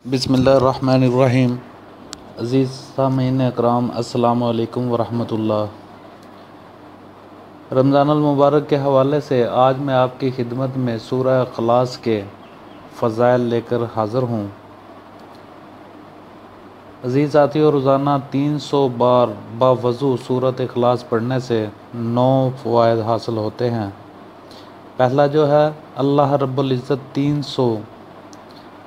बिस्मिल्लाहिर्रहमानिर्रहीम। अज़ीज़ सामीन अकराम, अस्सलामु अलैकुम वरहमतुल्लाह। रमज़ानुल मुबारक के हवाले से आज मैं आपकी खिदमत में सूरह इखलास के फ़ज़ाइल लेकर हाज़िर हूँ। अज़ीज़ साथियों, रोज़ाना 300 बार बावज़ू सूरत इखलास पढ़ने से 9 फ़वाइद हासिल होते हैं। पहला जो है, अल्लाह रब्बुल इज़्ज़त 300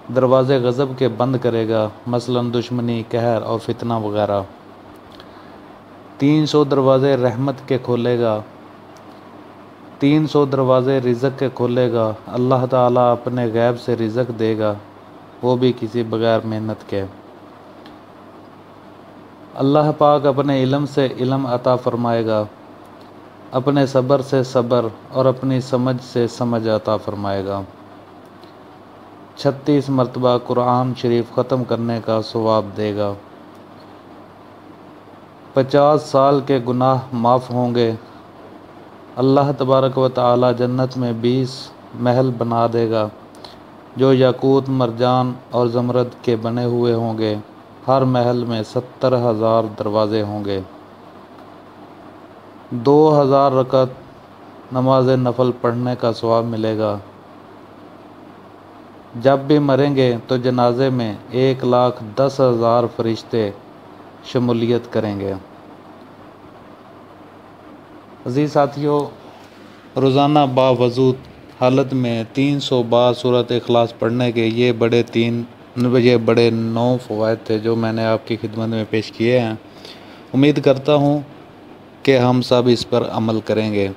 दरवाज़े गज़ब के बंद करेगा, मसलन दुश्मनी, कहर और फितना वगैरह। 300 दरवाज़े रहमत के खोलेगा, 300 दरवाज़े रिज़्क़ के खोलेगा। अल्लाह ताला अपने गैब से रिज़्क़ देगा, वो भी किसी बग़ैर मेहनत के। अल्लाह पाक अपने इल्म से इल्म अता फ़रमाएगा, अपने सब्र से सब्र और अपनी समझ से समझ अता फ़रमाएगा। 36 मरतबा कुरान शरीफ ख़त्म करने का सवाब देगा। 50 साल के गुनाह माफ़ होंगे। अल्लाह तबारक व तआला जन्नत में 20 महल बना देगा, जो याकूत, मरजान और ज़मरद के बने हुए होंगे। हर महल में 70,000 दरवाज़े होंगे। 2000 रकअत नमाज नफल पढ़ने का सवाब मिलेगा। जब भी मरेंगे तो जनाजे में 1,10,000 फरिश्ते शमूलियत करेंगे। अज़ीज़ साथियों, रोज़ाना बावजूद हालत में 300 बार सूरत इखलास पढ़ने के ये बड़े 9 फ़वाइद थे जो मैंने आपकी खिदमत में पेश किए हैं। उम्मीद करता हूँ कि हम सब इस पर अमल करेंगे।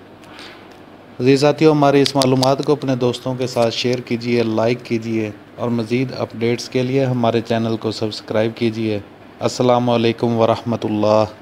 अज़ीज़ साथियों, हमारी इस मालूमात को अपने दोस्तों के साथ शेयर कीजिए, लाइक कीजिए और मज़ीद अपडेट्स के लिए हमारे चैनल को सब्सक्राइब कीजिए। अस्सलामु अलैकुम वरहमतुल्लाह।